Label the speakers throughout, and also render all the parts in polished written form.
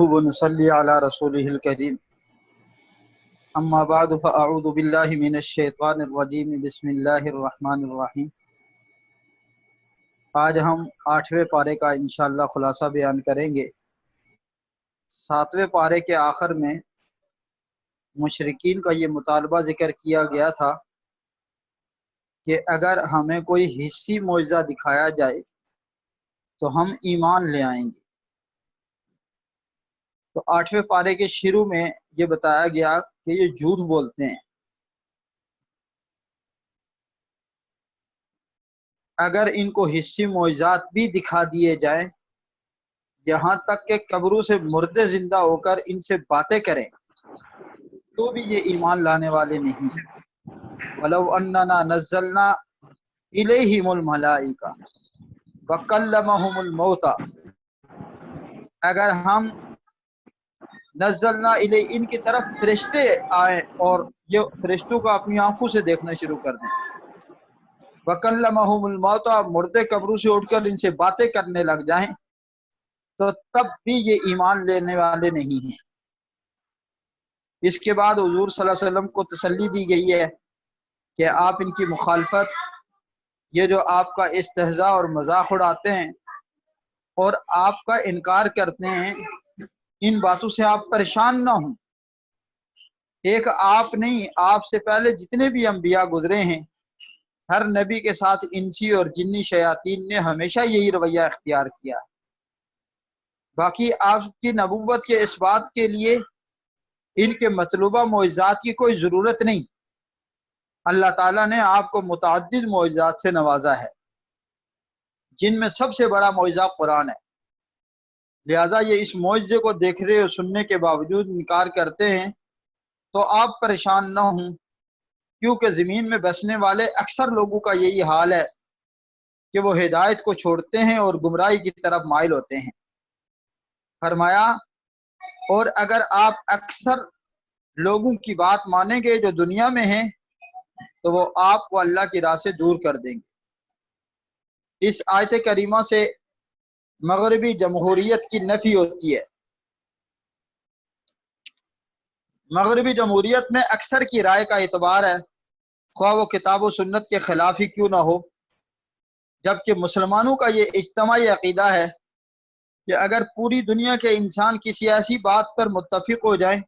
Speaker 1: ونصلي على رسوله الكريم اما بعد فاعوذ بالله من الشیطان الرجیم بسم اللہ الرحمن الرحیم۔ آج ہم 8ویں پارے کا انشاءاللہ خلاصہ بیان کریں گے۔ 7ویں پارے کے آخر میں مشرکین کا یہ مطالبہ ذکر کیا گیا تھا کہ اگر ہمیں کوئی حسی معجزہ دکھایا جائے تو ہم ایمان لے آئیں گے۔ تو 8ویں پارے کے شروع میں یہ بتایا گیا کہ یہ جھوٹ بولتے ہیں۔ اگر ان کو حسی معجزات بھی دکھا دیے جائیں، یہاں تک کہ قبروں سے مردے زندہ ہو کر ان سے باتیں کریں، تو بھی یہ ایمان لانے والے نہیں ہیں۔ وَلَوْ أَنَّنَا نَزَّلْنَا إِلَيْهِمُ الْمَلَائِكَةَ وَكَلَّمَهُمُ الْمَوْتَى، اگر ہم نزلنا الی ان کی طرف فرشتے آئیں اور یہ فرشتوں کو اپنی آنکھوں سے دیکھنا شروع کر دیں، وَكَلَّمَهُمُ الْمَوْتَى، مردے قبروں سے اٹھ کر ان سے باتیں کرنے لگ جائیں، تو تب بھی یہ ایمان لینے والے نہیں ہیں۔ اس کے بعد حضور صلی اللہ علیہ وسلم کو تسلی دی گئی ہے کہ آپ ان کی مخالفت، یہ جو آپ کا استہزاء اور مذاق اڑاتے ہیں اور آپ کا انکار کرتے ہیں، ان باتوں سے آپ پریشان نہ ہوں۔ ایک آپ نہیں، آپ سے پہلے جتنے بھی انبیاء گزرے ہیں، ہر نبی کے ساتھ انسی اور جنی شیاطین نے ہمیشہ یہی رویہ اختیار کیا ہے۔ باقی آپ کی نبوت کے اس بات کے لیے ان کے مطلوبہ معجزات کی کوئی ضرورت نہیں۔ اللہ تعالیٰ نے آپ کو متعدد معجزات سے نوازا ہے، جن میں سب سے بڑا معجزہ قرآن ہے۔ لہٰذا یہ اس معجزے کو دیکھنے اور سننے کے باوجود انکار کرتے ہیں تو آپ پریشان نہ ہوں، کیونکہ زمین میں بسنے والے اکثر لوگوں کا یہی حال ہے کہ وہ ہدایت کو چھوڑتے ہیں اور گمراہی کی طرف مائل ہوتے ہیں۔ فرمایا، اور اگر آپ اکثر لوگوں کی بات مانیں گے جو دنیا میں ہیں تو وہ آپ کو اللہ کی راہ سے دور کر دیں گے۔ اس آیت کریمہ سے مغربی جمہوریت کی نفی ہوتی ہے۔ مغربی جمہوریت میں اکثر کی رائے کا اعتبار ہے، خواہ وہ کتاب و سنت کے خلاف ہی کیوں نہ ہو، جبکہ مسلمانوں کا یہ اجتماعی عقیدہ ہے کہ اگر پوری دنیا کے انسان کسی ایسی بات پر متفق ہو جائیں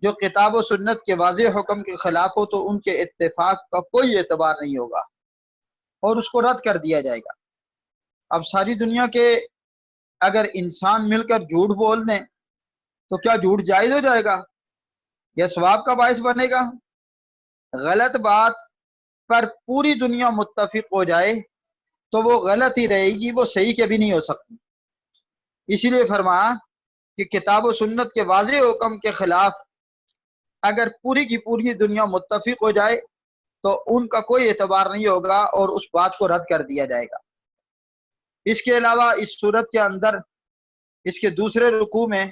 Speaker 1: جو کتاب و سنت کے واضح حکم کے خلاف ہو تو ان کے اتفاق کا کوئی اعتبار نہیں ہوگا اور اس کو رد کر دیا جائے گا۔ اب ساری دنیا کے اگر انسان مل کر جھوٹ بول دیں تو کیا جھوٹ جائز ہو جائے گا؟ یہ ثواب کا باعث بنے گا؟ غلط بات پر پوری دنیا متفق ہو جائے تو وہ غلط ہی رہے گی، وہ صحیح کے بھی نہیں ہو سکتی۔ اسی لیے فرمایا کہ کتاب و سنت کے واضح حکم کے خلاف اگر پوری کی پوری دنیا متفق ہو جائے تو ان کا کوئی اعتبار نہیں ہوگا اور اس بات کو رد کر دیا جائے گا۔ اس کے علاوہ اس صورت کے اندر اس کے دوسرے رکوع میں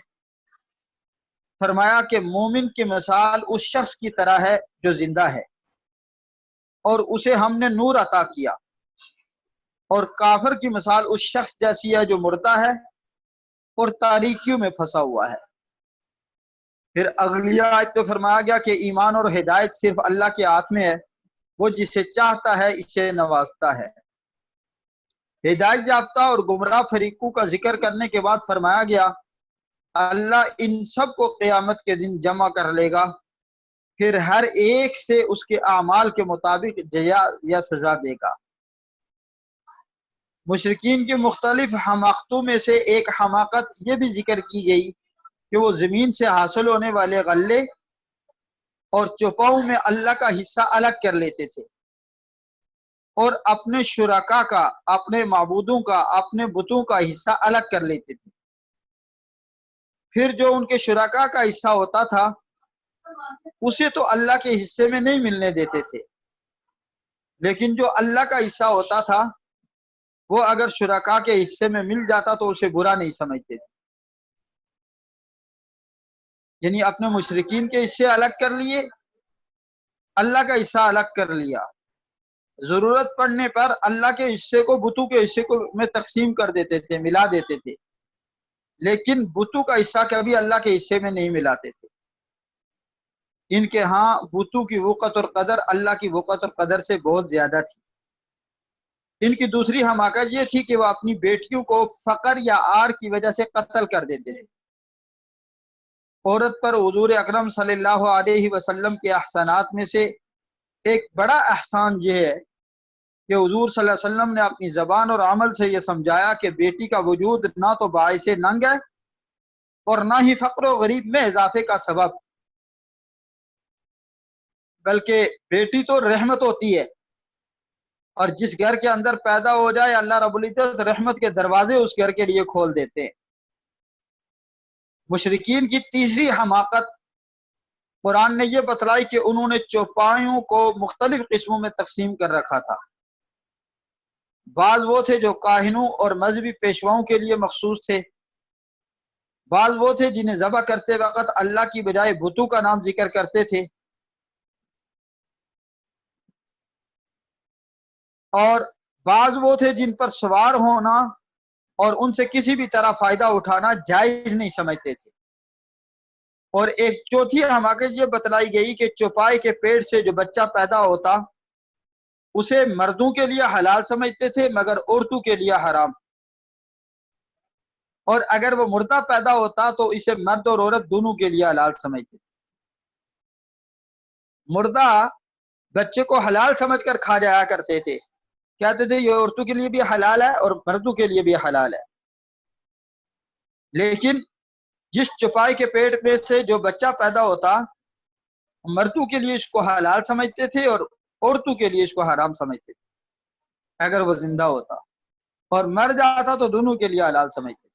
Speaker 1: فرمایا کہ مومن کی مثال اس شخص کی طرح ہے جو زندہ ہے اور اسے ہم نے نور عطا کیا، اور کافر کی مثال اس شخص جیسی ہے جو مردہ ہے اور تاریکیوں میں پھنسا ہوا ہے۔ پھر اگلی آیت تو فرمایا گیا کہ ایمان اور ہدایت صرف اللہ کے ہاتھ میں ہے، وہ جسے چاہتا ہے اسے نوازتا ہے۔ ہدایت یافتہ اور گمراہ فریقوں کا ذکر کرنے کے بعد فرمایا گیا اللہ ان سب کو قیامت کے دن جمع کر لے گا، پھر ہر ایک سے اس کے اعمال کے مطابق جزا یا سزا دے گا۔ مشرکین کی مختلف حماقتوں میں سے ایک حماقت یہ بھی ذکر کی گئی کہ وہ زمین سے حاصل ہونے والے غلے اور چوپاؤں میں اللہ کا حصہ الگ کر لیتے تھے اور اپنے شرکا کا، اپنے معبودوں کا، اپنے بتوں کا حصہ الگ کر لیتے تھے۔ پھر جو ان کے شرکا کا حصہ ہوتا تھا اسے تو اللہ کے حصے میں نہیں ملنے دیتے تھے، لیکن جو اللہ کا حصہ ہوتا تھا وہ اگر شرکا کے حصے میں مل جاتا تو اسے برا نہیں سمجھتے تھے۔ یعنی اپنے مشرکین کے حصے الگ کر لیے، اللہ کا حصہ الگ کر لیا، ضرورت پڑنے پر اللہ کے حصے کو بتوں کے حصے کو میں تقسیم کر دیتے تھے، ملا دیتے تھے۔ لیکن بتوں کا حصہ کبھی اللہ کے حصے میں نہیں ملاتے تھے۔ ان کے ہاں بتوں کی وقت اور قدر اللہ کی وقت اور قدر سے بہت زیادہ تھی۔ ان کی دوسری حماقت یہ تھی کہ وہ اپنی بیٹیوں کو فقر یا آر کی وجہ سے قتل کر دیتے تھے۔ عورت پر حضور اکرم صلی اللہ علیہ وسلم کے احسانات میں سے ایک بڑا احسان یہ ہے کہ حضور صلی اللہ علیہ وسلم نے اپنی زبان اور عمل سے یہ سمجھایا کہ بیٹی کا وجود نہ تو باعث ننگ ہے اور نہ ہی فقر و غریب میں اضافے کا سبب، بلکہ بیٹی تو رحمت ہوتی ہے، اور جس گھر کے اندر پیدا ہو جائے اللہ رب العزت رحمت کے دروازے اس گھر کے لیے کھول دیتے ہیں۔ مشرکین کی تیسری حماقت قرآن نے یہ بتلائی کہ انہوں نے چوپایوں کو مختلف قسموں میں تقسیم کر رکھا تھا۔ بعض وہ تھے جو کاہنوں اور مذہبی پیشواؤں کے لیے مخصوص تھے، بعض وہ تھے جنہیں ذبح کرتے وقت اللہ کی بجائے بتوں کا نام ذکر کرتے تھے، اور بعض وہ تھے جن پر سوار ہونا اور ان سے کسی بھی طرح فائدہ اٹھانا جائز نہیں سمجھتے تھے۔ اور ایک چوتھی حماقت یہ بتلائی گئی کہ چوپائے کے پیٹ سے جو بچہ پیدا ہوتا اسے مردوں کے لیے حلال سمجھتے تھے مگر عورتوں کے لیے حرام، اور اگر وہ مردہ پیدا ہوتا تو اسے مرد اور عورت دونوں کے لیے حلال سمجھتے تھے۔ مردہ بچے کو حلال سمجھ کر کھا جایا کرتے تھے، کہتے تھے یہ عورتوں کے لیے بھی حلال ہے اور مردوں کے لیے بھی حلال ہے۔ لیکن جس چوپائے کے پیٹ میں سے جو بچہ پیدا ہوتا مردوں کے لیے اس کو حلال سمجھتے تھے اور عورتوں کے لیے اس کو حرام سمجھتے تھے اگر وہ زندہ ہوتا، اور مر جاتا تو دونوں کے لیے حلال سمجھتے تھے۔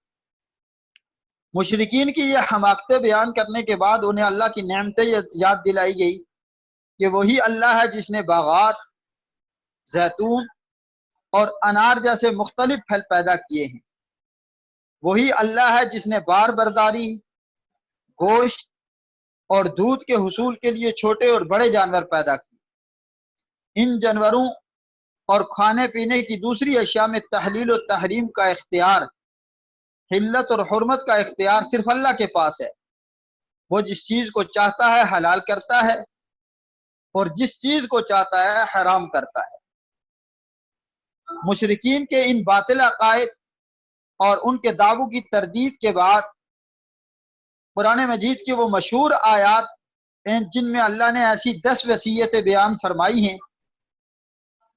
Speaker 1: مشرکین کی یہ حماقتیں بیان کرنے کے بعد انہیں اللہ کی نعمتیں یاد دلائی گئی کہ وہی اللہ ہے جس نے باغات، زیتون اور انار جیسے مختلف پھل پیدا کیے ہیں، وہی اللہ ہے جس نے بار برداری، گوشت اور دودھ کے حصول کے لیے چھوٹے اور بڑے جانور پیدا کیے۔ ان جانوروں اور کھانے پینے کی دوسری اشیاء میں تحلیل و تحریم کا اختیار، حلت اور حرمت کا اختیار صرف اللہ کے پاس ہے۔ وہ جس چیز کو چاہتا ہے حلال کرتا ہے اور جس چیز کو چاہتا ہے حرام کرتا ہے۔ مشرکین کے ان باطل عقائد اور ان کے دعووں کی تردید کے بعد قرآن مجید کی وہ مشہور آیات ہیں جن میں اللہ نے ایسی 10 وصیتیں بیان فرمائی ہیں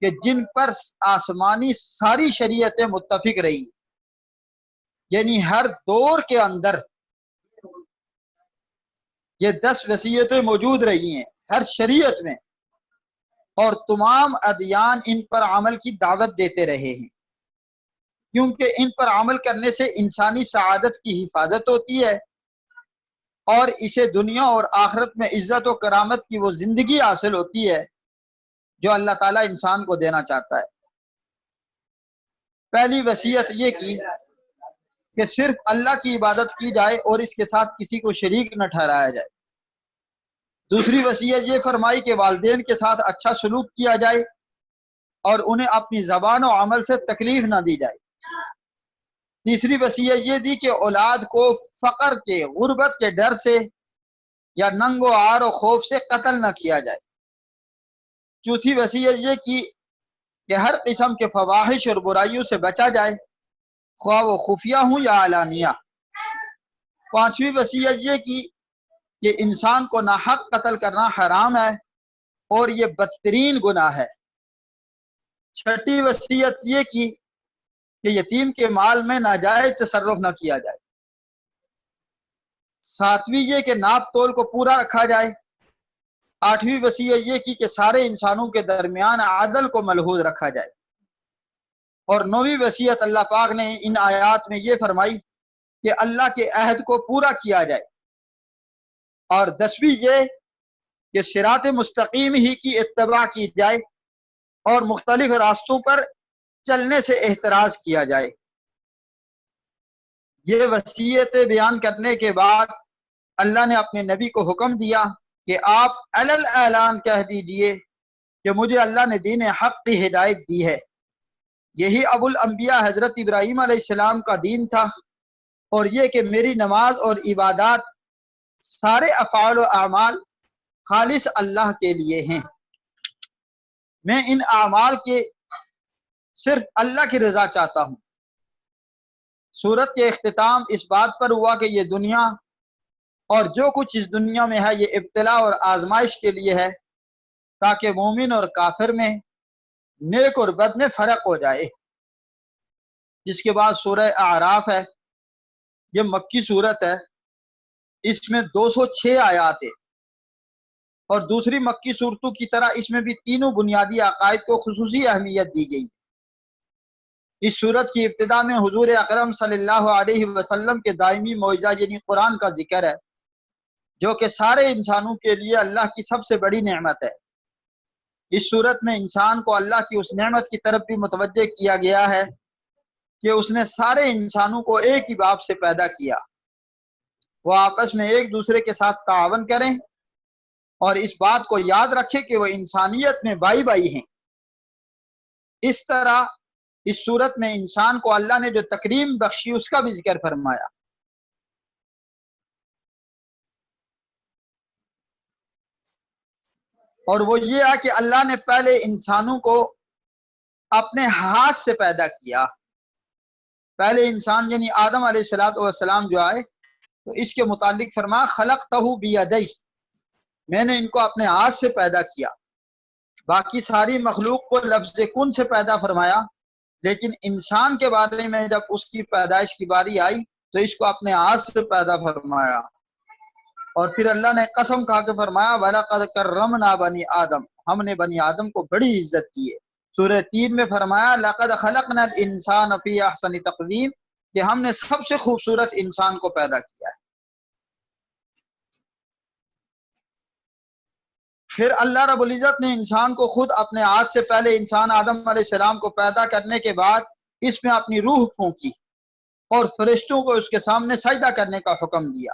Speaker 1: کہ جن پر آسمانی ساری شریعتیں متفق رہی، یعنی ہر دور کے اندر یہ 10 وصیتیں موجود رہی ہیں ہر شریعت میں، اور تمام ادیان ان پر عمل کی دعوت دیتے رہے ہیں، کیونکہ ان پر عمل کرنے سے انسانی سعادت کی حفاظت ہوتی ہے اور اسے دنیا اور آخرت میں عزت و کرامت کی وہ زندگی حاصل ہوتی ہے جو اللہ تعالیٰ انسان کو دینا چاہتا ہے۔ پہلی وصیت یہ کی کہ صرف اللہ کی عبادت کی جائے اور اس کے ساتھ کسی کو شریک نہ ٹھہرایا جائے۔ دوسری وصیت یہ فرمائی کہ والدین کے ساتھ اچھا سلوک کیا جائے اور انہیں اپنی زبان و عمل سے تکلیف نہ دی جائے۔ تیسری وصیت یہ دی کہ اولاد کو فقر کے، غربت کے ڈر سے یا ننگ و عار و خوف سے قتل نہ کیا جائے۔ چوتھی وصیت یہ کی کہ ہر قسم کے فواحش اور برائیوں سے بچا جائے، خواہ وہ خفیہ ہوں یا علانیہ۔ پانچویں وصیت یہ کی کہ انسان کو ناحق قتل کرنا حرام ہے اور یہ بدترین گناہ ہے۔ چھٹی وصیت یہ کی کہ یتیم کے مال میں ناجائز تصرف نہ کیا جائے۔ ساتویں یہ کہ ناپ تول کو پورا رکھا جائے۔ آٹھویں وصیت یہ کی کہ سارے انسانوں کے درمیان عدل کو ملحوظ رکھا جائے۔ اور نویں وصیت اللہ پاک نے ان آیات میں یہ فرمائی کہ اللہ کے عہد کو پورا کیا جائے۔ اور 10ویں یہ کہ صراط مستقیم ہی کی اتباع کی جائے اور مختلف راستوں پر چلنے سے احتراز کیا جائے۔ یہ وصیتیں بیان کرنے کے بعد اللہ نے اپنے نبی کو حکم دیا کہ آپ علل اعلان کہہ دیجئے کہ مجھے اللہ نے دین حق کی ہدایت دی ہے، یہی ابو الانبیاء حضرت ابراہیم علیہ السلام کا دین تھا اور یہ کہ میری نماز اور عبادات سارے افعال و اعمال خالص اللہ کے لیے ہیں، میں ان اعمال کے صرف اللہ کی رضا چاہتا ہوں۔ سورت کے اختتام اس بات پر ہوا کہ یہ دنیا اور جو کچھ اس دنیا میں ہے یہ ابتلا اور آزمائش کے لیے ہے، تاکہ مومن اور کافر میں، نیک اور بد میں فرق ہو جائے۔ اس کے بعد سورہ اعراف ہے، یہ مکی صورت ہے، اس میں 206 آیات ہے، اور دوسری مکی صورتوں کی طرح اس میں بھی تینوں بنیادی عقائد کو خصوصی اہمیت دی گئی۔ اس صورت کی ابتدا میں حضور اکرم صلی اللہ علیہ وسلم کے دائمی معجزہ یعنی قرآن کا ذکر ہے، جو کہ سارے انسانوں کے لیے اللہ کی سب سے بڑی نعمت ہے۔ اس صورت میں انسان کو اللہ کی اس نعمت کی طرف بھی متوجہ کیا گیا ہے کہ اس نے سارے انسانوں کو ایک ہی باپ سے پیدا کیا، وہ آپس میں ایک دوسرے کے ساتھ تعاون کریں اور اس بات کو یاد رکھیں کہ وہ انسانیت میں بھائی بھائی ہیں۔ اس طرح اس صورت میں انسان کو اللہ نے جو تکریم بخشی اس کا بھی ذکر فرمایا۔ اور وہ یہ ہے کہ اللہ نے پہلے انسانوں کو اپنے ہاتھ سے پیدا کیا۔ پہلے انسان یعنی آدم علیہ السلام جو آئے تو اس کے متعلق فرمایا خلقتہ بیدی، میں نے ان کو اپنے ہاتھ سے پیدا کیا۔ باقی ساری مخلوق کو لفظ کن سے پیدا فرمایا، لیکن انسان کے بارے میں جب اس کی پیدائش کی باری آئی تو اس کو اپنے ہاتھ سے پیدا فرمایا۔ اور پھر اللہ نے قسم کھا کے فرمایا وَلَقَدْ كَرَّمْنَا بَنِي آدم، ہم نے بنی آدم کو بڑی عزت کی ہے۔ سورہ 3 میں فرمایا لَقَدْ خَلَقْنَا الْإِنسَانَ فِي أَحْسَنِ تَقْوِيمٍ، کہ ہم نے سب سے خوبصورت انسان کو پیدا کیا ہے۔ پھر اللہ رب العزت نے انسان کو خود اپنے ہاتھ سے پہلے انسان آدم علیہ السلام کو پیدا کرنے کے بعد اس میں اپنی روح پھونکی اور فرشتوں کو اس کے سامنے سجدہ کرنے کا حکم دیا۔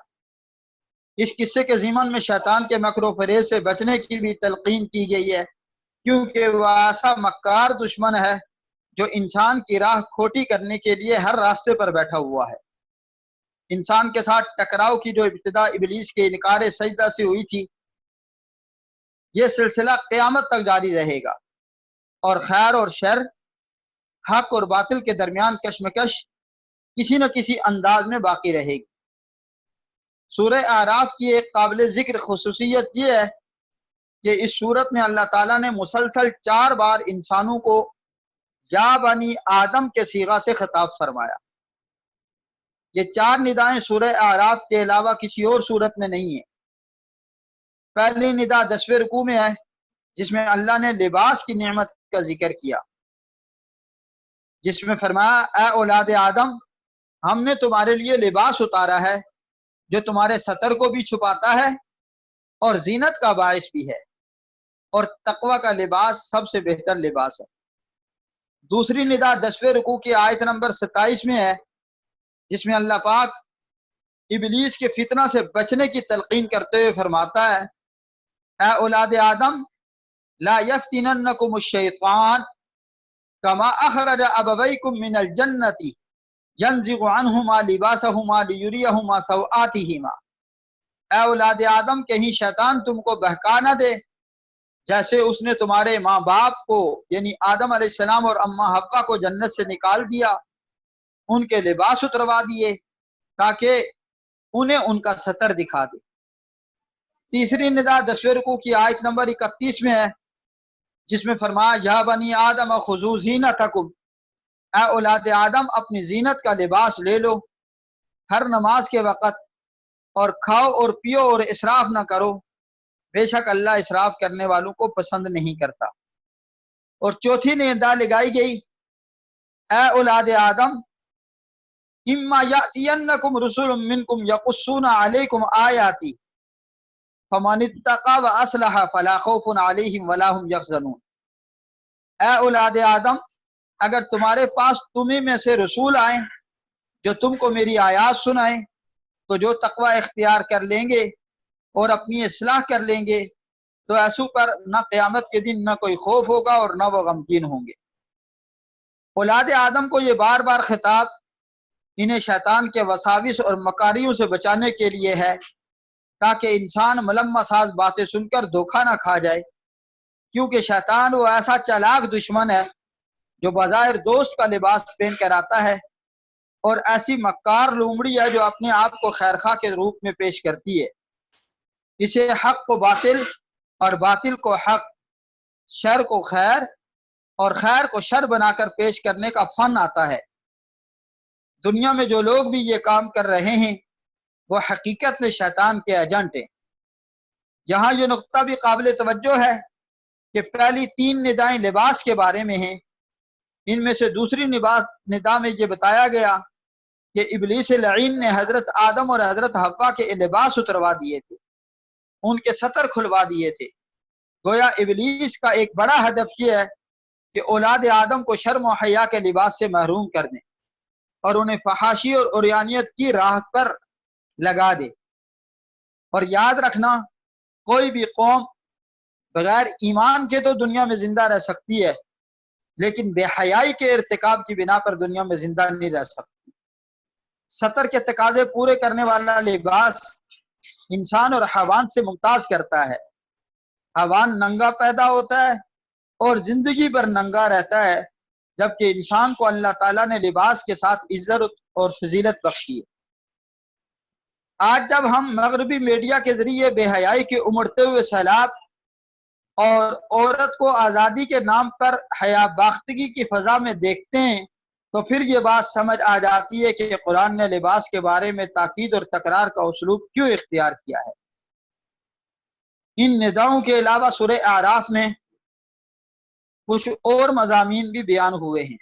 Speaker 1: اس قصے کے ضمن میں شیطان کے مکر و فریب سے بچنے کی بھی تلقین کی گئی ہے، کیونکہ وہ ایسا مکار دشمن ہے جو انسان کی راہ کھوٹی کرنے کے لیے ہر راستے پر بیٹھا ہوا ہے۔ انسان کے ساتھ ٹکراؤ کی جو ابتدا ابلیس کے انکار سجدہ سے ہوئی تھی، یہ سلسلہ قیامت تک جاری رہے گا، اور خیر اور شر، حق اور باطل کے درمیان کشمکش کسی نہ کسی انداز میں باقی رہے گی۔ سورہ اعراف کی ایک قابل ذکر خصوصیت یہ ہے کہ اس صورت میں اللہ تعالیٰ نے مسلسل 4 بار انسانوں کو یا بنی آدم کے صیغہ سے خطاب فرمایا۔ یہ 4 ندائیں سورہ اعراف کے علاوہ کسی اور صورت میں نہیں ہیں۔ پہلی ندا 10ویں رکوع میں ہے، جس میں اللہ نے لباس کی نعمت کا ذکر کیا، جس میں فرمایا اے اولاد آدم، ہم نے تمہارے لیے لباس اتارا ہے جو تمہارے ستر کو بھی چھپاتا ہے اور زینت کا باعث بھی ہے، اور تقوی کا لباس سب سے بہتر لباس ہے۔ دوسری ندا 10ویں رکوع کی آیت نمبر 27 میں ہے، جس میں اللہ پاک ابلیس کے فتنہ سے بچنے کی تلقین کرتے ہوئے فرماتا ہے اے اولاد آدم لا یفتننکم الشیطان کما اخرج ابویکم من الجنۃ ینزغ عنہما لباسہما لیریہما سوآتہما، اے اولاد آدم کہیں شیطان تم کو بہکا نہ دے، جیسے اس نے تمہارے ماں باپ کو یعنی آدم علیہ السلام اور اماں حوا کو جنت سے نکال دیا، ان کے لباس اتروا دیے تاکہ انہیں ان کا ستر دکھا دے۔ تیسری ندا 10ویں رکوع کی آیت نمبر 31 میں ہے، جس میں فرمایا یا بنی آدم خذوا زینتکم، اے اولاد آدم اپنی زینت کا لباس لے لو ہر نماز کے وقت، اور کھاؤ اور پیو اور اسراف نہ کرو، بے شک اللہ اسراف کرنے والوں کو پسند نہیں کرتا۔ اور چوتھی ندا لگائی گئی اے اولاد آدم اما یاتینکم رسل منکم یقصون علیکم آیاتی فمن اتقی واصلح فلا خوف علیہم ولا هم یحزنون، اے اولاد آدم اگر تمہارے پاس تمہیں میں سے رسول آئیں جو تم کو میری آیات سنائیں تو جو تقوی اختیار کر لیں گے اور اپنی اصلاح کر لیں گے تو ایسوں پر نہ قیامت کے دن نہ کوئی خوف ہوگا اور نہ وہ غمگین ہوں گے۔ اولاد آدم کو یہ بار بار خطاب انہیں شیطان کے وساوس اور مکاریوں سے بچانے کے لیے ہے، تاکہ انسان ملمہ ساز باتیں سن کر دھوکہ نہ کھا جائے، کیونکہ شیطان وہ ایسا چالاک دشمن ہے جو بظاہر دوست کا لباس پہن کر آتا ہے، اور ایسی مکار لومڑی ہے جو اپنے آپ کو خیرخواہ کے روپ میں پیش کرتی ہے۔ اسے حق کو باطل اور باطل کو حق، شر کو خیر اور خیر کو شر بنا کر پیش کرنے کا فن آتا ہے۔ دنیا میں جو لوگ بھی یہ کام کر رہے ہیں وہ حقیقت میں شیطان کے ایجنٹ ہیں۔ جہاں یہ نقطہ بھی قابل توجہ ہے کہ پہلی 3 ندائیں لباس کے بارے میں ہیں، ان میں سے دوسری ندا میں یہ بتایا گیا کہ ابلیس لعین نے حضرت آدم اور حضرت حوا کے لباس اتروا دیے تھے، ان کے ستر کھلوا دیے تھے۔ گویا ابلیس کا ایک بڑا ہدف یہ ہے کہ اولاد آدم کو شرم و حیا کے لباس سے محروم کر دیں اور انہیں فحاشی اور عریانیت کی راہ پر لگا دے۔ اور یاد رکھنا، کوئی بھی قوم بغیر ایمان کے تو دنیا میں زندہ رہ سکتی ہے، لیکن بے حیائی کے ارتکاب کی بنا پر دنیا میں زندہ نہیں رہ سکتی۔ ستر کے تقاضے پورے کرنے والا لباس انسان اور حیوان سے ممتاز کرتا ہے۔ حیوان ننگا پیدا ہوتا ہے اور زندگی بھر ننگا رہتا ہے، جبکہ انسان کو اللہ تعالیٰ نے لباس کے ساتھ عزت اور فضیلت بخشی ہے۔ آج جب ہم مغربی میڈیا کے ذریعے بے حیائی کے امڑتے ہوئے سیلاب اور عورت کو آزادی کے نام پر حیا باختگی کی فضا میں دیکھتے ہیں تو پھر یہ بات سمجھ آ جاتی ہے کہ قرآن نے لباس کے بارے میں تاکید اور تکرار کا اسلوب کیوں اختیار کیا ہے۔ ان نداؤں کے علاوہ سورہ اعراف میں کچھ اور مضامین بھی بیان ہوئے ہیں۔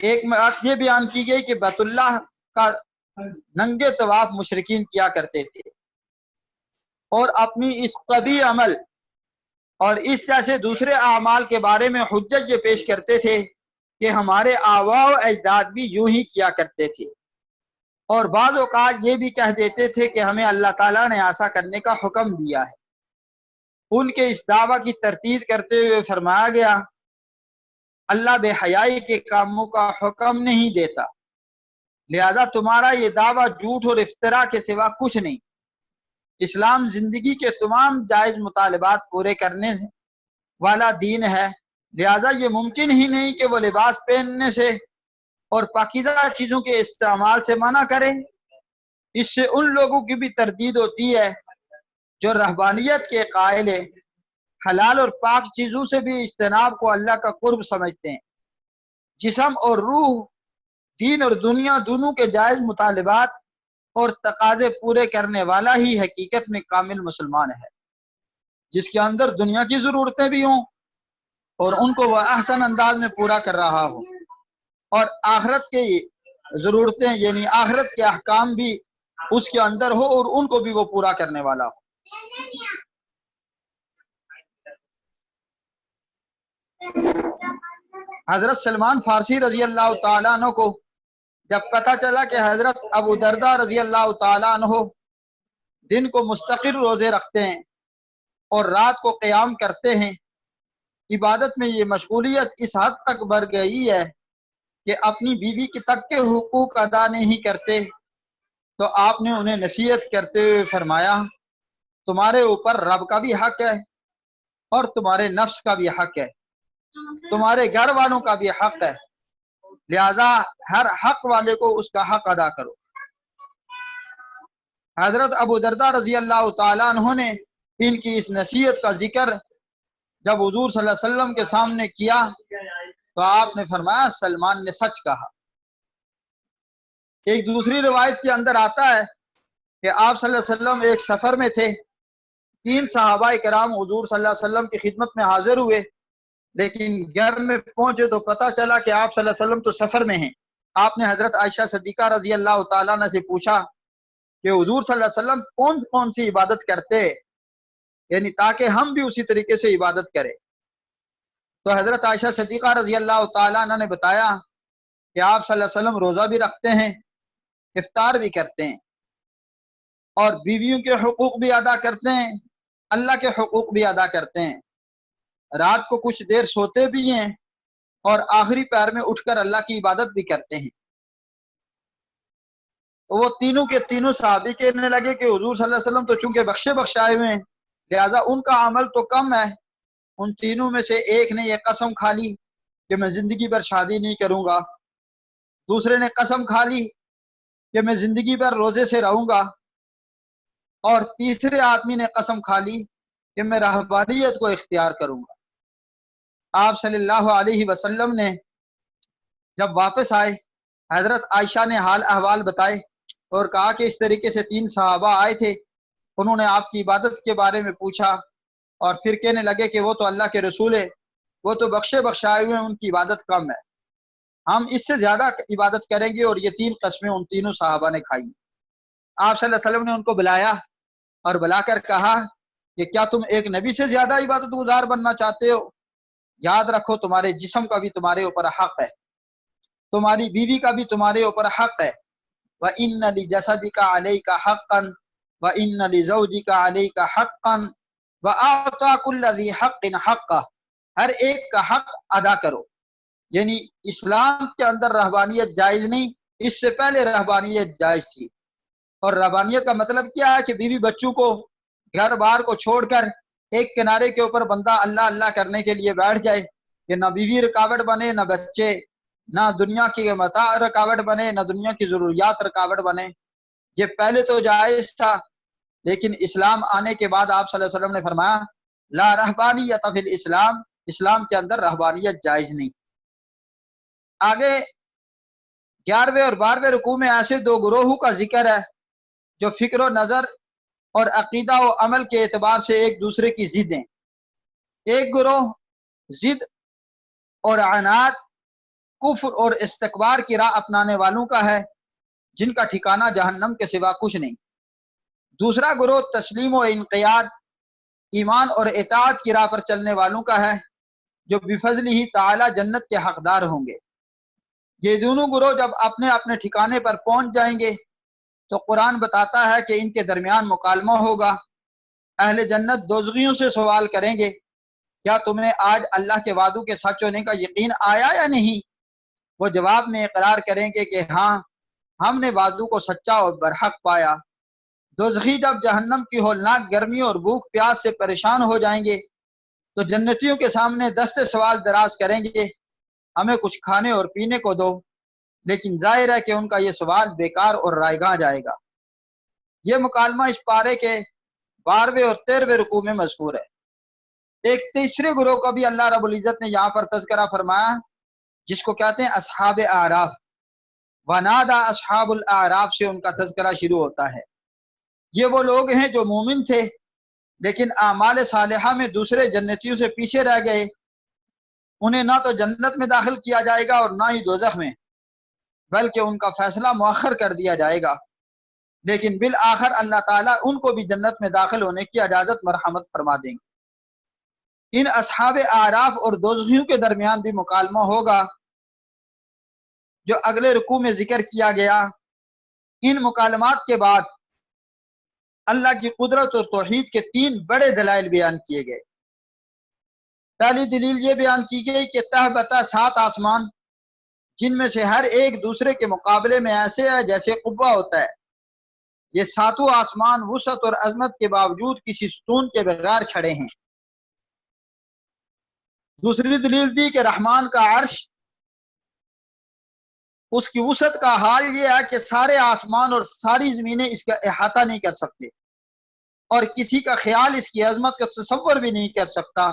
Speaker 1: ایک بات یہ بیان کی گئی کہ بیت اللہ کا ننگے طواف مشرکین کیا کرتے تھے، اور اپنی اس قبیح عمل اور اس جیسے دوسرے اعمال کے بارے میں حجت یہ پیش کرتے تھے کہ ہمارے آباء و اجداد بھی یوں ہی کیا کرتے تھے، اور بعض اوقات یہ بھی کہہ دیتے تھے کہ ہمیں اللہ تعالیٰ نے ایسا کرنے کا حکم دیا ہے۔ ان کے اس دعویٰ کی تردید کرتے ہوئے فرمایا گیا، اللہ بے حیائی کے کاموں کا حکم نہیں دیتا، لہذا تمہارا یہ دعویٰ جھوٹ اور افتراء کے سوا کچھ نہیں۔ اسلام زندگی کے تمام جائز مطالبات پورے کرنے والا دین ہے، لہذا یہ ممکن ہی نہیں کہ وہ لباس پہننے سے اور پاکیزہ چیزوں کے استعمال سے منع کرے۔ اس سے ان لوگوں کی بھی تردید ہوتی ہے جو رہبانیت کے قائل ہیں، حلال اور پاک چیزوں سے بھی اجتناب کو اللہ کا قرب سمجھتے ہیں۔ جسم اور روح، دین اور دنیا دونوں کے جائز مطالبات اور تقاضے پورے کرنے والا ہی حقیقت میں کامل مسلمان ہے، جس کے اندر دنیا کی ضرورتیں بھی ہوں اور ان کو وہ احسن انداز میں پورا کر رہا ہو، اور آخرت کی ضرورتیں یعنی آخرت کے احکام بھی اس کے اندر ہو اور ان کو بھی وہ پورا کرنے والا ہو۔ حضرت سلمان فارسی رضی اللہ تعالیٰ عنہ کو جب پتہ چلا کہ حضرت ابو درداء رضی اللہ تعالیٰ عنہ دن کو مستقل روزے رکھتے ہیں اور رات کو قیام کرتے ہیں، عبادت میں یہ مشغولیت اس حد تک بڑھ گئی ہے کہ اپنی بیوی کی تک کے حقوق ادا نہیں کرتے، تو آپ نے انہیں نصیحت کرتے ہوئے فرمایا، تمہارے اوپر رب کا بھی حق ہے اور تمہارے نفس کا بھی حق ہے، تمہارے گھر والوں کا بھی حق ہے، لہذا ہر حق والے کو اس کا حق ادا کرو۔ حضرت ابو درداء رضی اللہ تعالیٰ عنہ نے ان کی اس نصیحت کا ذکر جب حضور صلی اللہ علیہ وسلم کے سامنے کیا تو آپ نے فرمایا، سلمان نے سچ کہا۔ ایک دوسری روایت کے اندر آتا ہے کہ آپ صلی اللہ علیہ وسلم ایک سفر میں تھے، 3 صحابہ کرام حضور صلی اللہ علیہ وسلم کی خدمت میں حاضر ہوئے، لیکن گھر میں پہنچے تو پتہ چلا کہ آپ صلی اللہ علیہ وسلم تو سفر میں ہیں۔ آپ نے حضرت عائشہ صدیقہ رضی اللہ تعالیٰ عنہ سے پوچھا کہ حضور صلی اللہ علیہ وسلم کون کون سی عبادت کرتے، یعنی تاکہ ہم بھی اسی طریقے سے عبادت کریں۔ تو حضرت عائشہ صدیقہ رضی اللہ تعالیٰ عنہ نے بتایا کہ آپ صلی اللہ علیہ وسلم روزہ بھی رکھتے ہیں، افطار بھی کرتے ہیں، اور بیویوں کے حقوق بھی ادا کرتے ہیں، اللہ کے حقوق بھی ادا کرتے ہیں، رات کو کچھ دیر سوتے بھی ہیں، اور آخری پہر میں اٹھ کر اللہ کی عبادت بھی کرتے ہیں۔ تو وہ تینوں کے تینوں صحابی کہنے لگے کہ حضور صلی اللہ علیہ وسلم تو چونکہ بخشائے ہوئے ہیں، لہذا ان کا عمل تو کم ہے۔ ان تینوں میں سے ایک نے یہ قسم کھا لی کہ میں زندگی بھر شادی نہیں کروں گا، دوسرے نے قسم کھا لی کہ میں زندگی بھر روزے سے رہوں گا، اور تیسرے آدمی نے قسم کھا لی کہ میں رہبانیت کو اختیار کروں گا۔ آپ صلی اللہ علیہ وسلم نے جب واپس آئے، حضرت عائشہ نے حال احوال بتائے اور کہا کہ اس طریقے سے 3 صحابہ آئے تھے، انہوں نے آپ کی عبادت کے بارے میں پوچھا اور پھر کہنے لگے کہ وہ تو اللہ کے رسول ہے، وہ تو بخشائے ہوئے ہیں، ان کی عبادت کم ہے، ہم اس سے زیادہ عبادت کریں گے۔ اور یہ 3 قسمیں ان تینوں صحابہ نے کھائی۔ آپ صلی اللہ علیہ وسلم نے ان کو بلایا اور بلا کر کہا کہ کیا تم ایک نبی سے زیادہ عبادت گزار بننا چاہتے ہو؟ یاد رکھو تمہارے جسم کا بھی تمہارے اوپر حق ہے، تمہاری بیوی کا بھی تمہارے اوپر حق ہے۔ وَإِنَّ لِجَسَدِكَ عَلَيْكَ حَقًّا وَإِنَّ لِزَوْجِكَ عَلَيْكَ حَقًّا وَأَعْطَى كُلَّ ذِي حَقٍّ حَقَّهُ، ہر ایک کا حق ادا کرو۔ یعنی اسلام کے اندر رہبانیت جائز نہیں، اس سے پہلے رہبانیت جائز تھی۔ اور رہبانیت کا مطلب کیا ہے کہ بیوی بچوں کو، گھر بار کو چھوڑ کر ایک کنارے کے اوپر بندہ اللہ اللہ کرنے کے لیے بیٹھ جائے کہ نہ بیوی رکاوٹ بنے، نہ بچے، نہ دنیا کی متاع رکاوٹ بنے، نہ دنیا کی ضروریات رکاوٹ بنے۔ یہ پہلے تو جائز تھا، لیکن اسلام آنے کے بعد آپ صلی اللہ علیہ وسلم نے فرمایا لا رہبانیت فی الاسلام، اسلام کے اندر رہبانیت جائز نہیں۔ آگے 11ویں اور 12ویں رکوع میں ایسے 2 گروہوں کا ذکر ہے جو فکر و نظر اور عقیدہ و عمل کے اعتبار سے ایک دوسرے کی ضد ہیں۔ ایک گروہ ضد اور عناد، کفر اور استکبار کی راہ اپنانے والوں کا ہے، جن کا ٹھکانہ جہنم کے سوا کچھ نہیں۔ دوسرا گروہ تسلیم و انقیاد، ایمان اور اطاعت کی راہ پر چلنے والوں کا ہے، جو بفضل ہی تعالی جنت کے حقدار ہوں گے۔ یہ دونوں گروہ جب اپنے اپنے ٹھکانے پر پہنچ جائیں گے تو قرآن بتاتا ہے کہ ان کے درمیان مکالمہ ہوگا۔ اہل جنت دوزخیوں سے سوال کریں گے کیا تمہیں آج اللہ کے وعدوں کے سچ ہونے کا یقین آیا یا نہیں؟ وہ جواب میں اقرار کریں گے کہ ہاں، ہم نے وعدوں کو سچا اور برحق پایا۔ دوزخی جب جہنم کی ہولناک گرمی اور بھوک پیاس سے پریشان ہو جائیں گے تو جنتیوں کے سامنے دستے سوال دراز کریں گے ہمیں کچھ کھانے اور پینے کو دو، لیکن ظاہر ہے کہ ان کا یہ سوال بیکار اور رائیگاں جائے گا۔ یہ مکالمہ اس پارے کے 12ویں اور 13ویں رکوع میں مذکور ہے۔ ایک تیسرے گروہ کا بھی اللہ رب العزت نے یہاں پر تذکرہ فرمایا، جس کو کہتے ہیں اصحاب اعراف۔ ونادا اصحاب الاعراف سے ان کا تذکرہ شروع ہوتا ہے۔ یہ وہ لوگ ہیں جو مومن تھے لیکن اعمال صالحہ میں دوسرے جنتیوں سے پیچھے رہ گئے۔ انہیں نہ تو جنت میں داخل کیا جائے گا اور نہ ہی دوزخ میں، بلکہ ان کا فیصلہ مؤخر کر دیا جائے گا، لیکن بالآخر اللہ تعالیٰ ان کو بھی جنت میں داخل ہونے کی اجازت مرحمت فرما دیں گے۔ ان اصحاب اعراف اور دوزخیوں کے درمیان بھی مکالمہ ہوگا جو اگلے رکوع میں ذکر کیا گیا۔ ان مکالمات کے بعد اللہ کی قدرت اور توحید کے 3 بڑے دلائل بیان کیے گئے۔ پہلی دلیل یہ بیان کی گئی کہ تہ بتہ 7 آسمان، جن میں سے ہر ایک دوسرے کے مقابلے میں ایسے ہے جیسے قبہ ہوتا ہے، یہ 7 آسمان وسعت اور عظمت کے باوجود کسی ستون کے بغیر کھڑے ہیں۔ دوسری دلیل دی کہ رحمان کا عرش، اس کی وسعت کا حال یہ ہے کہ سارے آسمان اور ساری زمینیں اس کا احاطہ نہیں کر سکتے، اور کسی کا خیال اس کی عظمت کا تصور بھی نہیں کر سکتا،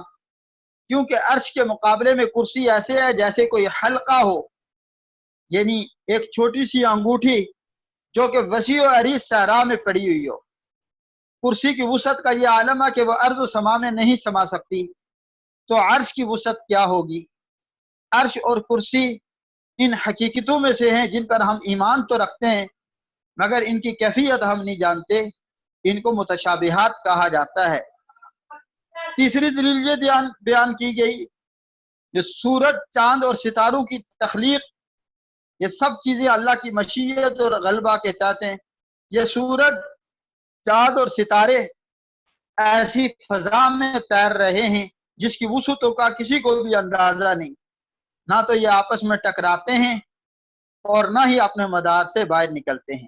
Speaker 1: کیونکہ عرش کے مقابلے میں کرسی ایسے ہے جیسے کوئی حلقہ ہو، یعنی ایک چھوٹی سی انگوٹھی جو کہ وسیع و عریض صحرا میں پڑی ہوئی ہو۔ کرسی کی وسعت کا یہ عالم ہے کہ وہ ارض و سما میں نہیں سما سکتی، تو عرش کی وسعت کیا ہوگی؟ عرش اور کرسی ان حقیقتوں میں سے ہیں جن پر ہم ایمان تو رکھتے ہیں مگر ان کی کیفیت ہم نہیں جانتے، ان کو متشابہات کہا جاتا ہے۔ تیسری دلیل یہ بیان کی گئی کہ سورج، چاند اور ستاروں کی تخلیق، یہ سب چیزیں اللہ کی مشیت اور غلبہ کے تحت ہیں۔ یہ سورج، چاند اور ستارے ایسی فضا میں تیر رہے ہیں جس کی وسعتوں کا کسی کو بھی اندازہ نہیں، نہ تو یہ آپس میں ٹکراتے ہیں اور نہ ہی اپنے مدار سے باہر نکلتے ہیں۔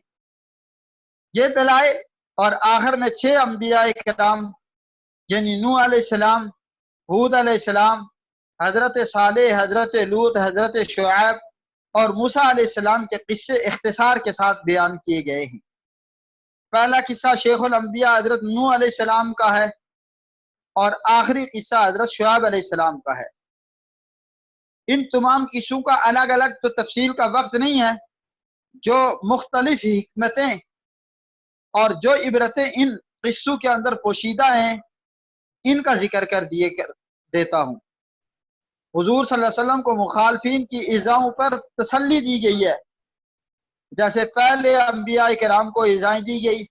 Speaker 1: یہ دلائل اور آخر میں 6 انبیاء کرام یعنی نوح علیہ السلام، ہود علیہ السلام، حضرت صالح، حضرت لوط، حضرت شعیب اور موسیٰ علیہ السلام کے قصے اختصار کے ساتھ بیان کیے گئے ہیں۔ پہلا قصہ شیخ الانبیاء حضرت نوح علیہ السلام کا ہے اور آخری قصہ حضرت شعیب علیہ السلام کا ہے۔ ان تمام قصوں کا الگ الگ تو تفصیل کا وقت نہیں ہے، جو مختلف حکمتیں اور جو عبرتیں ان قصوں کے اندر پوشیدہ ہیں ان کا ذکر کر دیتا ہوں۔ حضور صلی اللہ علیہ وسلم کو مخالفین کی ایذاؤں پر تسلی دی گئی ہے، جیسے پہلے انبیاء کرام کو ایذائیں دی گئی،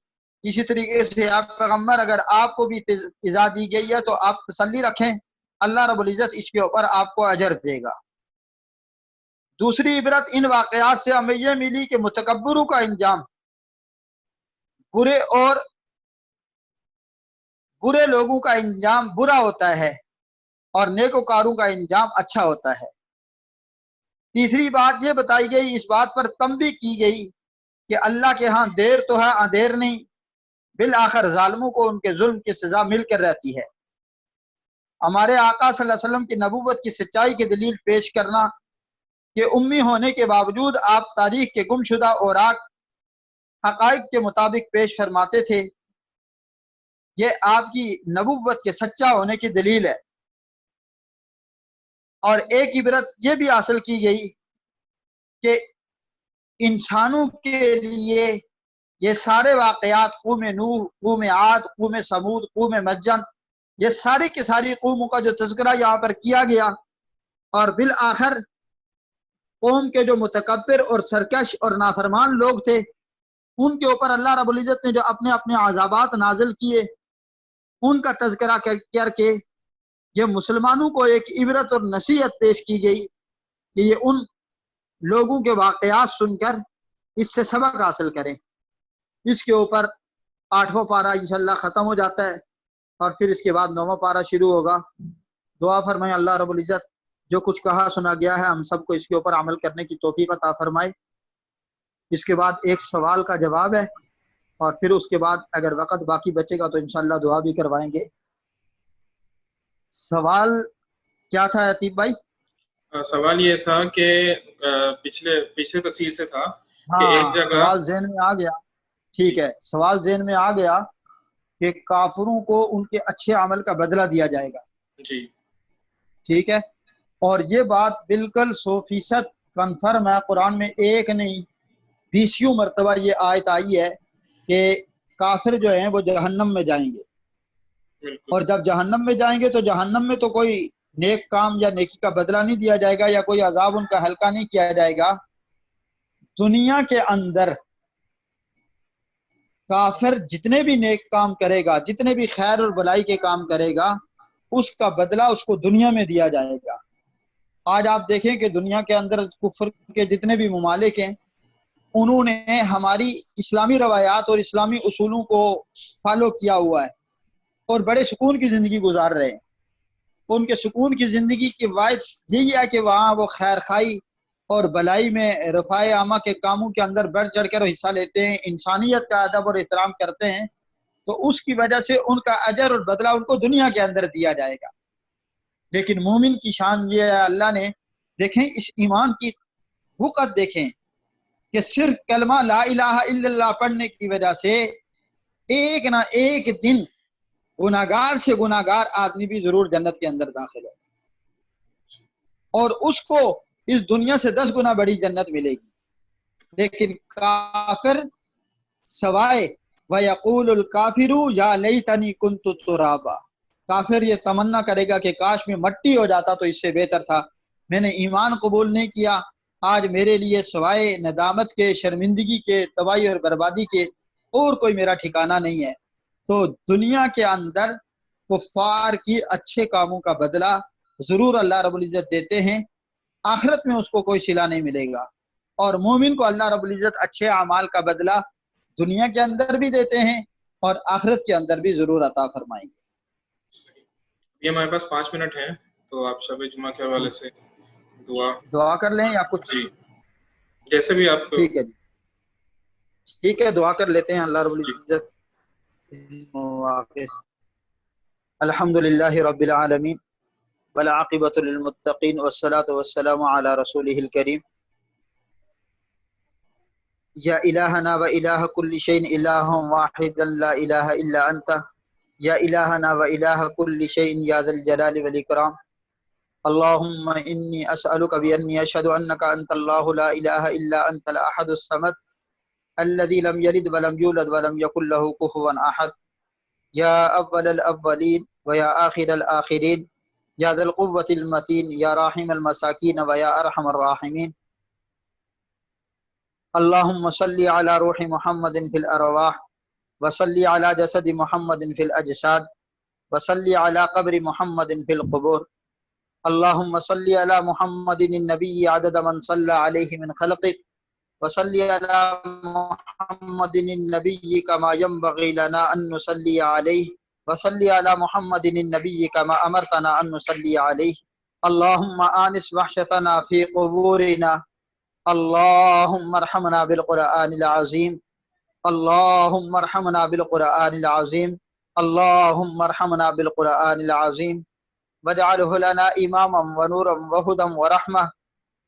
Speaker 1: اسی طریقے سے آپ پیغمبر اگر آپ کو بھی ایذا دی گئی ہے تو آپ تسلی رکھیں، اللہ رب العزت اس کے اوپر آپ کو اجر دے گا۔ دوسری عبرت ان واقعات سے ہمیں یہ ملی کہ متکبروں کا انجام برے لوگوں کا انجام برا ہوتا ہے اور نیکوکاروں کا انجام اچھا ہوتا ہے۔ تیسری بات یہ بتائی گئی، اس بات پر تنبیہ کی گئی کہ اللہ کے ہاں دیر تو ہے اندھیر نہیں، بالآخر ظالموں کو ان کے ظلم کی سزا مل کر رہتی ہے۔ ہمارے آقا صلی اللہ علیہ وسلم کی نبوت کی سچائی کی دلیل پیش کرنا کہ امی ہونے کے باوجود آپ تاریخ کے گمشدہ اوراق حقائق کے مطابق پیش فرماتے تھے، یہ آپ کی نبوت کے سچا ہونے کی دلیل ہے۔ اور ایک عبرت یہ بھی حاصل کی گئی کہ انسانوں کے لیے یہ سارے واقعات، قوم نوح، قوم عاد، قوم سمود، قوم مدین، یہ ساری کی ساری قوموں کا جو تذکرہ یہاں پر کیا گیا، اور بالآخر قوم کے جو متکبر اور سرکش اور نافرمان لوگ تھے ان کے اوپر اللہ رب العزت نے جو اپنے اپنے عذابات نازل کیے ان کا تذکرہ کر کے یہ مسلمانوں کو ایک عبرت اور نصیحت پیش کی گئی کہ یہ ان لوگوں کے واقعات سن کر اس سے سبق حاصل کریں۔ اس کے اوپر 8واں پارہ انشاءاللہ ختم ہو جاتا ہے اور پھر اس کے بعد 9واں پارہ شروع ہوگا۔ دعا فرمائیں اللہ رب العزت جو کچھ کہا سنا گیا ہے ہم سب کو اس کے اوپر عمل کرنے کی توفیق عطا فرمائے۔ اس کے بعد ایک سوال کا جواب ہے اور پھر اس کے بعد اگر وقت باقی بچے گا تو انشاءاللہ دعا بھی کروائیں گے۔ سوال کیا تھا عتیب بھائی؟
Speaker 2: سوال یہ تھا کہ پچھلے تفسیر سے تھا کہ
Speaker 1: ہاں
Speaker 2: ایک جگہ
Speaker 1: سوال ذہن میں آ گیا، ٹھیک ہے، سوال ذہن میں آ گیا کہ کافروں کو ان کے اچھے عمل کا بدلہ دیا جائے گا،
Speaker 2: جی
Speaker 1: ٹھیک ہے، اور یہ بات بالکل 100% کنفرم ہے، قرآن میں ایک نہیں 20 مرتبہ یہ آیت آئی ہے کہ کافر جو ہیں وہ جہنم میں جائیں گے، اور جب جہنم میں جائیں گے تو جہنم میں تو کوئی نیک کام یا نیکی کا بدلہ نہیں دیا جائے گا یا کوئی عذاب ان کا ہلکا نہیں کیا جائے گا۔ دنیا کے اندر کافر جتنے بھی نیک کام کرے گا، جتنے بھی خیر اور بلائی کے کام کرے گا، اس کا بدلہ اس کو دنیا میں دیا جائے گا۔ آج آپ دیکھیں کہ دنیا کے اندر کفر کے جتنے بھی ممالک ہیں انہوں نے ہماری اسلامی روایات اور اسلامی اصولوں کو فالو کیا ہوا ہے اور بڑے سکون کی زندگی گزار رہے ہیں۔ ان کے سکون کی زندگی کی وجہ یہی ہے کہ وہاں وہ خیر خائی اور بلائی میں رفاع عامہ کے کاموں کے اندر بڑھ چڑھ کر حصہ لیتے ہیں، انسانیت کا ادب اور احترام کرتے ہیں، تو اس کی وجہ سے ان کا اجر اور بدلہ ان کو دنیا کے اندر دیا جائے گا۔ لیکن مومن کی شان یہ ہے، اللہ نے دیکھیں اس ایمان کی وقت دیکھیں کہ صرف کلمہ لا الہ الا اللہ پڑھنے کی وجہ سے ایک نہ ایک دن گناہگار سے گناہگار آدمی بھی ضرور جنت کے اندر داخل ہے، اور اس کو اس دنیا سے 10 گنا بڑی جنت ملے گی۔ لیکن کافر سوائے وَيَقُولُ الْكَافِرُ يَا لَيْتَنِي كُنْتُ تُرَابًا، کافر یہ تمنا کرے گا کہ کاش میں مٹی ہو جاتا تو اس سے بہتر تھا، میں نے ایمان قبول نہیں کیا، آج میرے لیے سوائے ندامت کے، شرمندگی کے، تباہی اور بربادی کے اور کوئی میرا ٹھکانہ نہیں ہے۔ تو دنیا کے اندر کفار کی اچھے کاموں کا بدلہ ضرور اللہ رب العزت دیتے ہیں، آخرت میں اس کو کوئی صلہ نہیں ملے گا، اور مومن کو اللہ رب العزت اچھے اعمال کا بدلہ دنیا کے اندر بھی دیتے ہیں اور آخرت کے اندر بھی ضرور عطا فرمائیں گے۔
Speaker 2: یہ ہمارے پاس 5 منٹ ہیں تو آپ شب جمعہ کے حوالے سے دعا
Speaker 1: کر لیں یا کچھ؟
Speaker 2: جی جیسے بھی آپ
Speaker 1: ٹھیک ہے جی۔ ٹھیک ہے، دعا کر لیتے ہیں اللہ رب
Speaker 2: جی
Speaker 1: العزت واقع۔ الحمد للہ رب العالمین والعاقبۃ للمتقین والصلاۃ والسلام علی رسولہ الکریم۔ یا الہنا و الہ کل شیء الہ واحد لا الہ الا انت، یا الہنا و الہ کل شیء یا ذا الجلال والاکرام۔ اللہم انی اسألک بانی اشہد انک انت اللہ لا الہ الا انت الاحد الصمد الذي لم يلد ولم يولد ولم يكن له كفوا احد، یا اول الاولین ویا آخر الآخرین، یا ذا القوة المتین، یا راحم المساکین ویا ارحم الراحمین۔ اللہم صلی علی روح محمد فی الارواح، وصلی علی جسد محمد فی الاجساد، وصلی علی قبر محمد فی القبور۔ اللہم صلی علی محمد النبی عدد من صلی علیہ من خلقک، وصلی علی محمد النبی کما ينبغی لنا ان نصلی علیہ، وصلی علی محمد النبی کما امرتنا ان نصلی علیہ۔ اللہم آنس وحشتنا فی قبورنا، اللہم ارحمنا بالقرآن العظیم، اللہم ارحمنا بالقرآن العظیم، اللہم ارحمنا بالقرآن العظیم، واجعلہ لنا اماما ونورا وہدا ورحمہ۔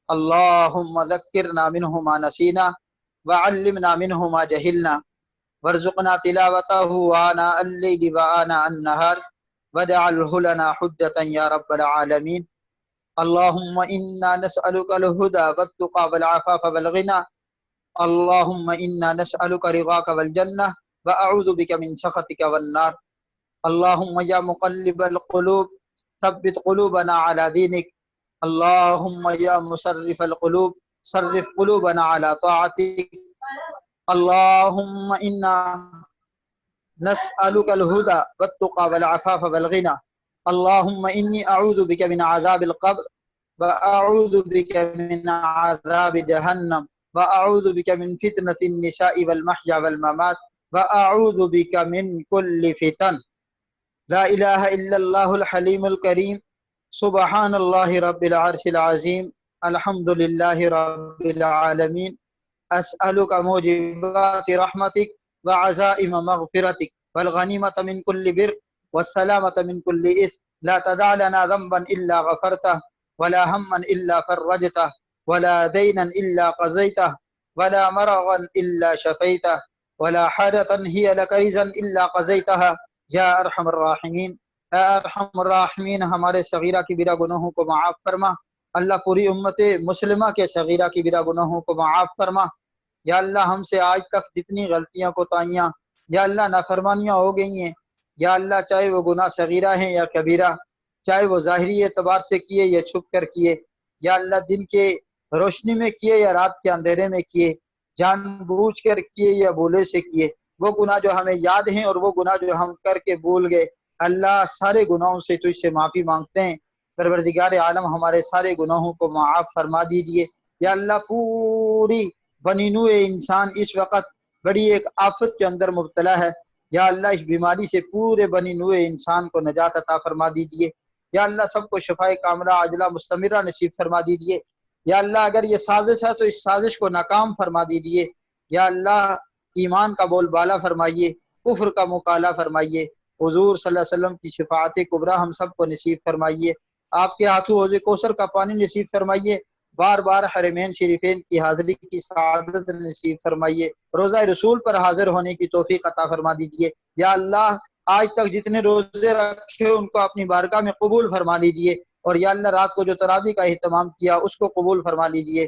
Speaker 1: اللہم ذکرنا منہ ما نسینا وعلمنا منہ ما جہلنا، وارزقنا تلاوتہ آناء اللیل وآناء النہار، واجعلہ لنا حجتا یا رب العالمین۔ اللہم انا نسألک الہدى والتقى والعفاف والغنى، اللہم انا نسألک رضاک والجنہ واعوذ بک من سخطک والنار۔ اللہم یا مقلب القلوب ثبت قلوبنا على دینک، اللہم یا مصرف القلوب صرف قلوبنا على طاعتک۔ اللہم انا نسألک الہدى والتقى والعفاف والغنى، اللہم انی اعوذ بک من عذاب القبر واعوذ بک من عذاب جہنم، واعوذ بک من فتنة النساء والمحیا والممات، واعوذ بک من کل فتن۔ لا الہ الا اللہ الحلیم الکریم، سبحان اللہ رب العرش العظیم، الحمد للہ رب العالمین۔ اسألک موجبات رحمتک وعزائم مغفرتک والغنیمة من کل بر والسلامة من كل إثم، لا تدع لنا ذنبا إلا غفرته ولا هما إلا فرجته ولا دينا إلا قضيته ولا مرضا إلا شفيته ولا حاجة هي لك رزا إلا قضيتها یا ارحم الراحمین۔ اے ارحم الراحمین ہمارے صغیرہ کبیرہ گناہوں کو معاف فرما، اللہ پوری امت مسلمہ کے صغیرہ کبیرہ گناہوں کو معاف فرما۔ یا اللہ ہم سے آج تک جتنی غلطیاں کوتاہیاں یا اللہ نافرمانیاں ہو گئی ہیں، یا اللہ چاہے وہ گناہ صغیرہ ہیں یا کبیرہ، چاہے وہ ظاہری اعتبار سے کیے یا چھپ کر کیے، یا اللہ دن کے روشنی میں کیے یا رات کے اندھیرے میں کیے، جان بوجھ کر کیے یا بھولے سے کیے، وہ گناہ جو ہمیں یاد ہیں اور وہ گناہ جو ہم کر کے بھول گئے، اللہ سارے گناہوں سے تجھ سے معافی مانگتے ہیں۔ پروردگار عالم ہمارے سارے گناہوں کو معاف فرما دیجئے۔ یا اللہ پوری بنی نوع انسان اس وقت بڑی ایک آفت کے اندر مبتلا ہے، یا اللہ اس بیماری سے پورے بنی نوع انسان کو نجات عطا فرما دیجئے۔ یا اللہ سب کو شفائے کاملہ عاجلہ مستمرہ نصیب فرما دیجئے۔ یا اللہ اگر یہ سازش ہے تو اس سازش کو ناکام فرما دیجئے۔ یا اللہ ایمان کا بول بالا فرمائیے، کفر کا مقالہ فرمائیے، حضور صلی اللہ علیہ وسلم کی شفاعت کبریٰ ہم سب کو نصیب فرمائیے، آپ کے ہاتھوں حوض کوثر کا پانی نصیب فرمائیے، بار بار حرمین شریفین کی حاضری کی سعادت نصیب فرمائیے، روزہ رسول پر حاضر ہونے کی توفیق عطا فرما دیجئے۔ یا اللہ آج تک جتنے روزے رکھے ان کو اپنی بارگاہ میں قبول فرما لیجئے، اور یا اللہ رات کو جو تراویح کا اہتمام کیا اس کو قبول فرما لیجئے۔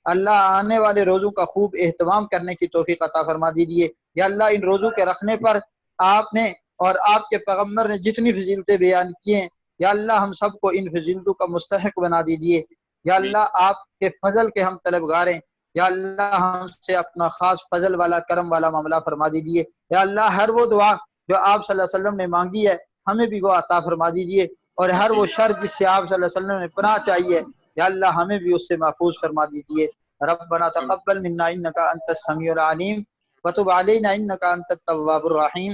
Speaker 1: اللہ آنے والے روزوں کا خوب اہتمام کرنے کی توفیق عطا فرما دیجئے۔ یا اللہ ان روزوں کے رکھنے پر آپ نے اور آپ کے پیغمبر نے جتنی فضیلتیں بیان کی ہیں، یا اللہ ہم سب کو ان فضیلتوں کا مستحق بنا دیجئے۔ یا اللہ آپ کے فضل کے ہم طلبگار ہیں، یا اللہ ہم سے اپنا خاص فضل والا کرم والا معاملہ فرما دیجئے۔ یا اللہ ہر وہ دعا جو آپ صلی اللہ علیہ وسلم نے مانگی ہے ہمیں بھی وہ عطا فرما دیجئے، اور ہر وہ شر جس سے آپ صلی اللہ علیہ وسلم نے پناہ چاہیے یا اللہ ہمیں بھی اس سے محفوظ فرما دیجئے۔ ربنا تقبل منا انک انت السمیع العلیم وتب علینا انک انت التواب الرحیم۔